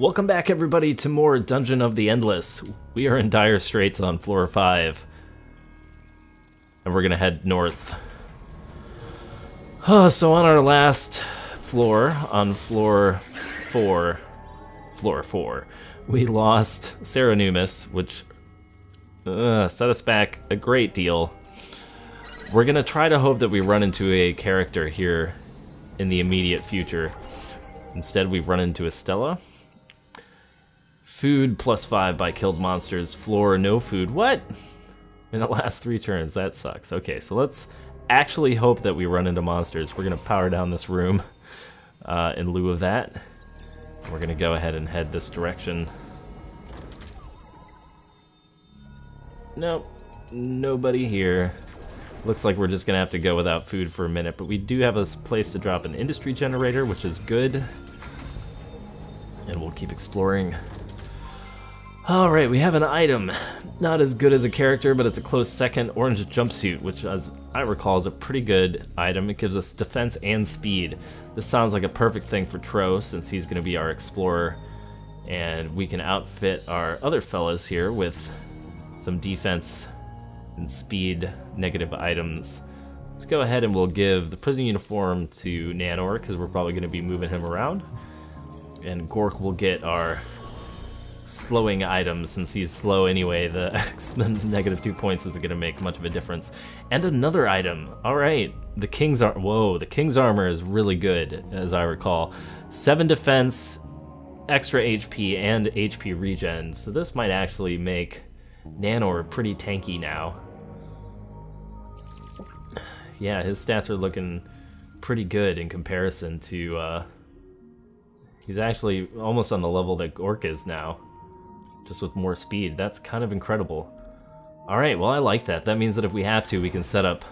Welcome back, everybody, to more Dungeon of the Endless. We are in dire straits on floor 5. And we're gonna head north. So on our last floor, on floor 4, we lost Saranumis, which set us back a great deal. We're gonna try to hope that we run into a character here in the immediate future. Instead, we've run into Estella. Food +5 by killed monsters. Floor, no food. What? In the last 3 turns, that sucks. Okay, so let's actually hope that we run into monsters. We're gonna power down this room in lieu of that. We're gonna go ahead and head this direction. Nope, nobody here. Looks like we're just gonna have to go without food for a minute, but we do have a place to drop an industry generator, which is good. And we'll keep exploring. Alright, we have an item. Not as good as a character, but it's a close second. Orange jumpsuit, which as I recall is a pretty good item. It gives us defense and speed. This sounds like a perfect thing for Tro, since he's going to be our explorer. And we can outfit our other fellas here with some defense and speed negative items. Let's go ahead and we'll give the prison uniform to Nanor, because we're probably going to be moving him around. And Gork will get our slowing items, since he's slow anyway. The -2 points isn't going to make much of a difference. And another item. Alright, the King's Armor. Whoa, the King's Armor is really good, as I recall. 7 defense, extra HP, and HP regen. So this might actually make Nanor pretty tanky now. Yeah, his stats are looking pretty good in comparison to... he's actually almost on the level that Gork is now, just with more speed. That's kind of incredible. Alright, well I like that. That means that if we have to, we can set up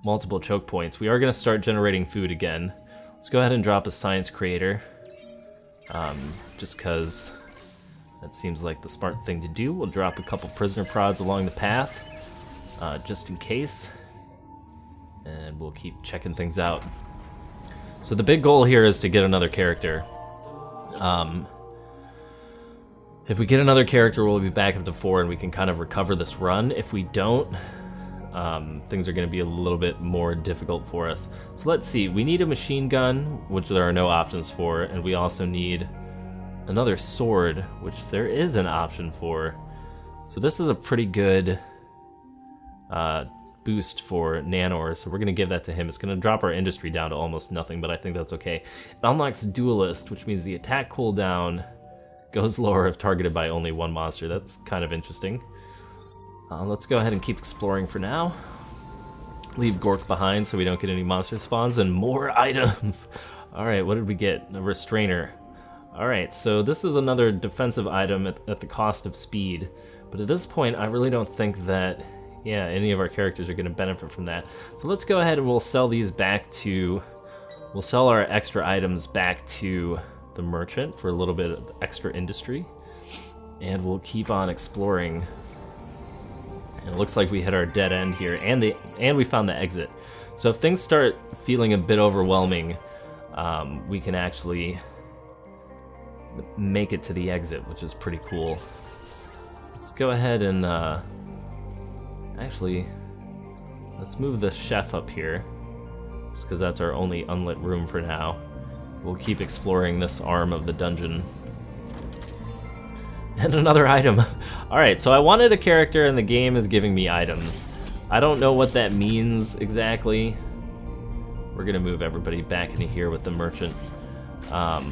multiple choke points. We are going to start generating food again. Let's go ahead and drop a science creator. Just because that seems like the smart thing to do. We'll drop a couple prisoner prods along the path, just in case. And we'll keep checking things out. So the big goal here is to get another character. If we get another character, we'll be back up to 4 and we can kind of recover this run. If we don't, things are going to be a little bit more difficult for us. So let's see, we need a machine gun, which there are no options for, and we also need another sword, which there is an option for. So this is a pretty good boost for Nanor, so we're going to give that to him. It's going to drop our industry down to almost nothing, but I think that's okay. It unlocks Duelist, which means the attack cooldown goes lower if targeted by only 1 monster. That's kind of interesting. Let's go ahead and keep exploring for now. Leave Gork behind so we don't get any monster spawns, and more items! Alright, what did we get? A Restrainer. Alright, so this is another defensive item at the cost of speed, but at this point I really don't think that any of our characters are going to benefit from that. So let's go ahead and we'll sell these back to... We'll sell our extra items back to the merchant for a little bit of extra industry. And we'll keep on exploring. And it looks like we hit our dead end here, and we found the exit. So if things start feeling a bit overwhelming, we can actually make it to the exit, which is pretty cool. Let's go ahead and... Actually, let's move the chef up here, just because that's our only unlit room for now. We'll keep exploring this arm of the dungeon. And another item. Alright, so I wanted a character and the game is giving me items. I don't know what that means exactly. We're gonna move everybody back into here with the merchant. I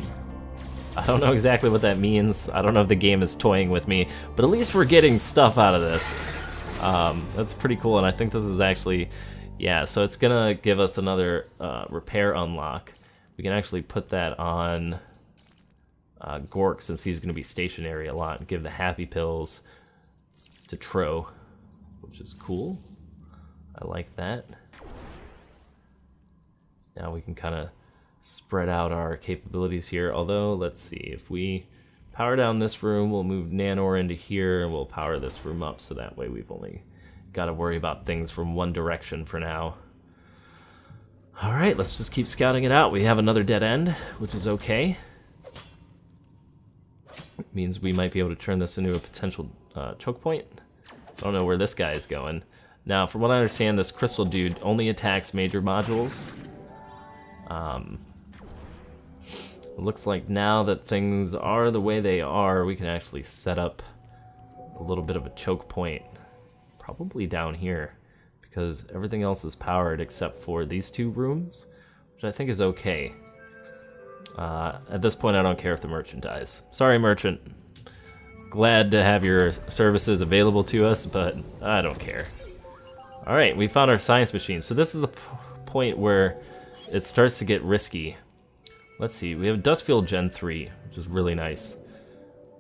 don't know exactly what that means. I don't know if the game is toying with me, but at least we're getting stuff out of this. That's pretty cool, and I think this is actually, so it's gonna give us another repair unlock. We can actually put that on Gork, since he's gonna be stationary a lot, and give the happy pills to Tro, which is cool. I like that. Now we can kind of spread out our capabilities here, although let's see, if we power down this room, we'll move Nanor into here, and we'll power this room up, so that way we've only got to worry about things from one direction for now. Alright, let's just keep scouting it out. We have another dead end, which is okay. It means we might be able to turn this into a potential choke point. Don't know where this guy is going. Now, from what I understand, this crystal dude only attacks major modules. It looks like now that things are the way they are, we can actually set up a little bit of a choke point. Probably down here, because everything else is powered except for these two rooms, which I think is okay. At this point, I don't care if the merchant dies. Sorry, merchant. Glad to have your services available to us, but I don't care. Alright, we found our science machine. So this is the point where it starts to get risky. Let's see, we have Dustfield Gen 3, which is really nice.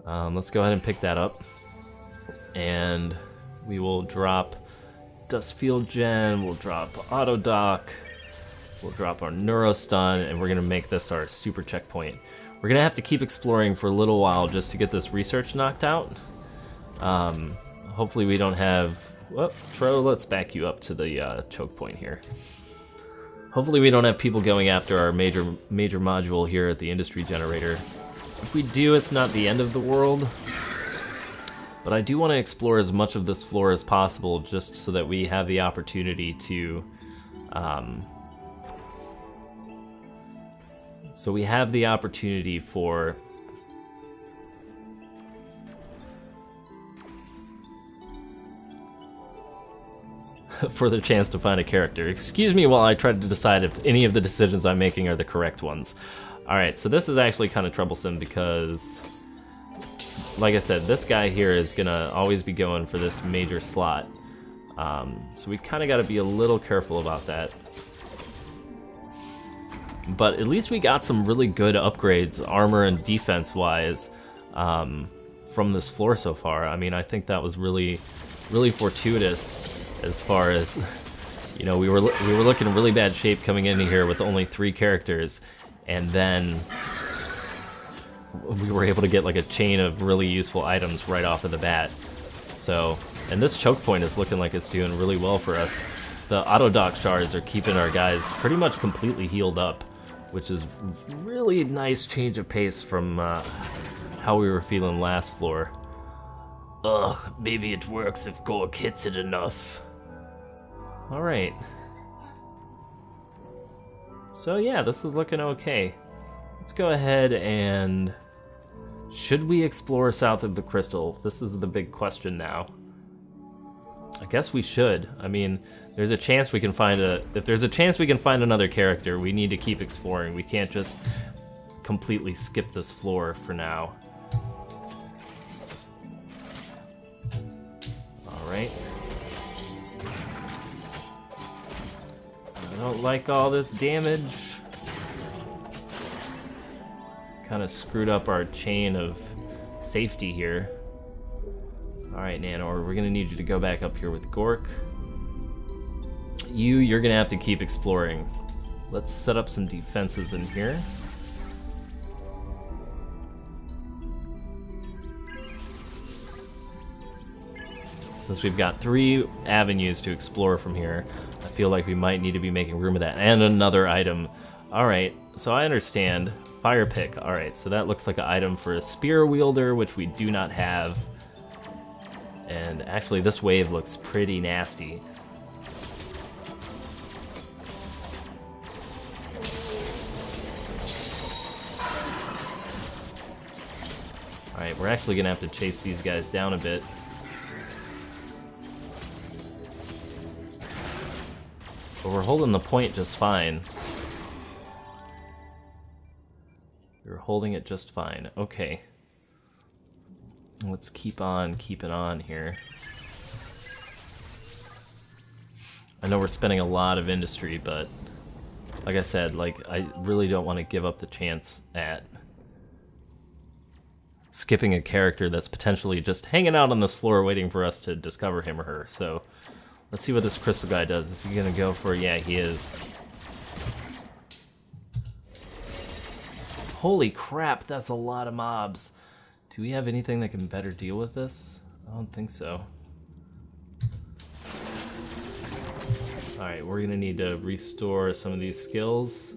Let's go ahead and pick that up. And we will drop Dustfield Gen, we'll drop Auto Dock, we'll drop our Neurostun, and we're gonna make this our super checkpoint. We're gonna have to keep exploring for a little while just to get this research knocked out. Hopefully we don't have... Well, Tro, let's back you up to the choke point here. Hopefully we don't have people going after our major module here at the industry generator. If we do, it's not the end of the world. But I do want to explore as much of this floor as possible just so that we have the opportunity to... So we have the opportunity for... further chance to find a character. Excuse me while I try to decide if any of the decisions I'm making are the correct ones. Alright, so this is actually kind of troublesome because, like I said, this guy here is gonna always be going for this major slot. So we kind of got to be a little careful about that. But at least we got some really good upgrades, armor and defense-wise, from this floor so far. I mean, I think that was really fortuitous. As far as, you know, we were looking in really bad shape coming into here with only 3 characters, and then we were able to get like a chain of really useful items right off of the bat. So, and this choke point is looking like it's doing really well for us. The auto dock shards are keeping our guys pretty much completely healed up, which is really nice change of pace from how we were feeling last floor. Ugh, maybe it works if Gork hits it enough. Alright. So yeah, this is looking okay. Let's go ahead and... Should we explore south of the crystal? This is the big question now. I guess we should. I mean, there's a chance we can find if there's a chance we can find another character, we need to keep exploring. We can't just completely skip this floor for now. Alright. I don't like all this damage. Kind of screwed up our chain of safety here. Alright, Nanor, we're gonna need you to go back up here with Gork. You're gonna have to keep exploring. Let's set up some defenses in here. Since we've got 3 avenues to explore from here, I feel like we might need to be making room of that. And another item. Alright, so I understand. Fire pick. Alright, so that looks like an item for a spear wielder, which we do not have. And actually, this wave looks pretty nasty. Alright, we're actually gonna have to chase these guys down a bit. But we're holding the point just fine. We're holding it just fine. Okay. Let's keep on keeping on here. I know we're spending a lot of industry, but like I said, like I really don't want to give up the chance at skipping a character that's potentially just hanging out on this floor waiting for us to discover him or her. So let's see what this crystal guy does. Is he gonna go for... Yeah, he is. Holy crap, that's a lot of mobs. Do we have anything that can better deal with this? I don't think so. Alright, we're gonna need to restore some of these skills.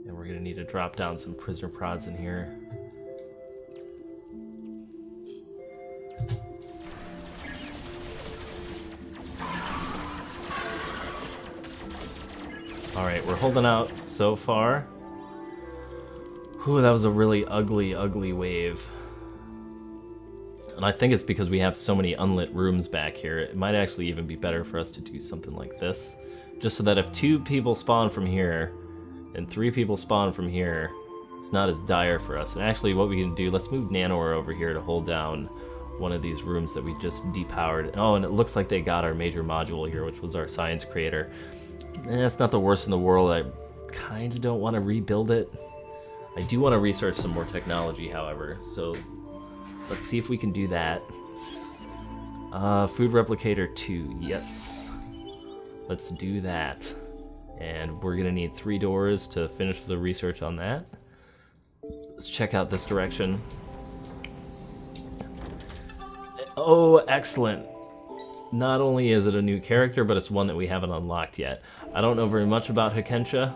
And we're we're gonna need to drop down some prisoner prods in here. Alright, we're holding out so far. Whew, that was a really ugly, ugly wave. And I think it's because we have so many unlit rooms back here. It might actually even be better for us to do something like this. Just so that if 2 people spawn from here, and 3 people spawn from here, it's not as dire for us. And actually what we can do, let's move Nanor over here to hold down one of these rooms that we just depowered. Oh, and it looks like they got our major module here, which was our science creator. And that's not the worst in the world. I kind of don't want to rebuild it. I do want to research some more technology, however, so let's see if we can do that. Food replicator 2, yes. Let's do that. And we're gonna need 3 doors to finish the research on that. Let's check out this direction. Oh, excellent. Not only is it a new character, but it's one that we haven't unlocked yet. I don't know very much about Hikensha,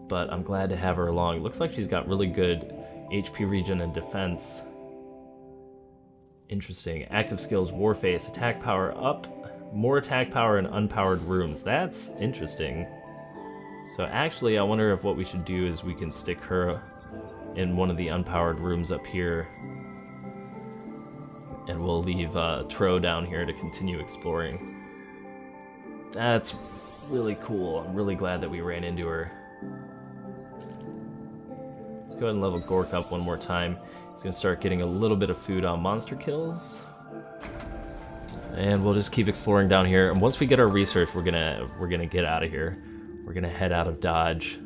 but I'm glad to have her along. Looks like she's got really good HP regen and defense. Interesting. Active skills, Warface, attack power up, more attack power in unpowered rooms. That's interesting. So actually, I wonder if what we should do is we can stick her in one of the unpowered rooms up here. And we'll leave Tro down here to continue exploring. That's really cool. I'm really glad that we ran into her. Let's go ahead and level Gork up one more time. He's gonna start getting a little bit of food on monster kills. And we'll just keep exploring down here. And once we get our research, we're gonna get out of here. We're gonna head out of Dodge.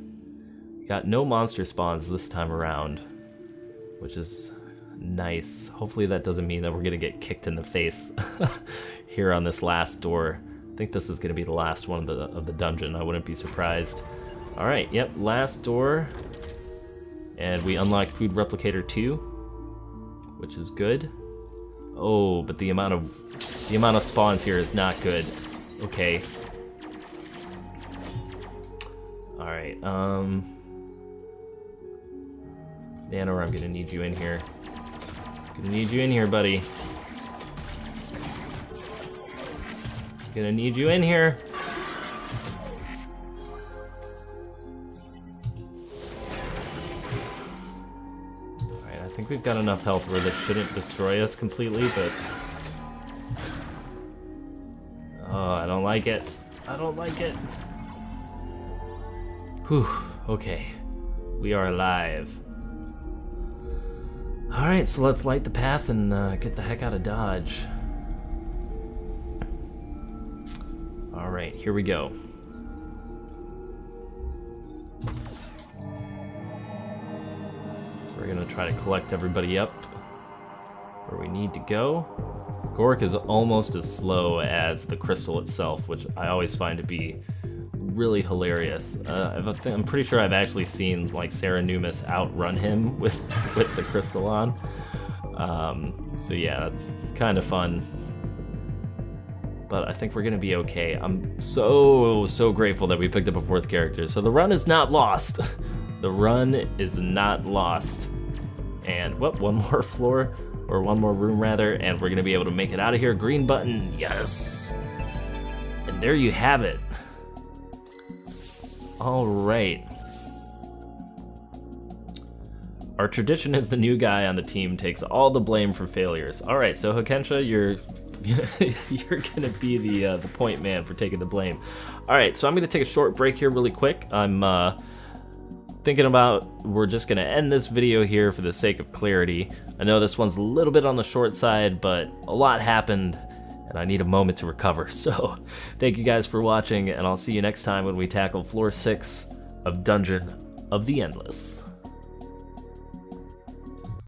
Got no monster spawns this time around, which is nice. Hopefully that doesn't mean that we're gonna get kicked in the face here on this last door. I think this is gonna be the last one of the dungeon. I wouldn't be surprised. All right, yep, last door. And we unlocked Food Replicator 2, which is good. Oh, but the amount of spawns here is not good. Okay. All right, Nanor, I'm gonna need you in here. Gonna need you in here, buddy. Gonna need you in here. Alright, I think we've got enough health where that shouldn't destroy us completely, but... Oh, I don't like it. I don't like it. Whew, okay. We are alive. Alright, so let's light the path and get the heck out of Dodge. Alright, here we go. We're gonna try to collect everybody up where we need to go. Gork is almost as slow as the crystal itself, which I always find to be really hilarious. I'm pretty sure I've actually seen like Sarah Numis outrun him with the crystal on. So yeah, that's kind of fun. But I think we're gonna be okay. I'm so grateful that we picked up a 4th character. So the run is not lost. The run is not lost. And what? One more floor, or one more room rather, and we're gonna be able to make it out of here. Green button, yes. And there you have it. All right. Our tradition is the new guy on the team takes all the blame for failures. All right, so Hikensha, you're gonna be the point man for taking the blame. All right, so I'm gonna take a short break here really quick. I'm thinking about we're just gonna end this video here for the sake of clarity. I know this one's a little bit on the short side, but a lot happened and I need a moment to recover. So thank you guys for watching, and I'll see you next time when we tackle floor 6 of Dungeon of the Endless.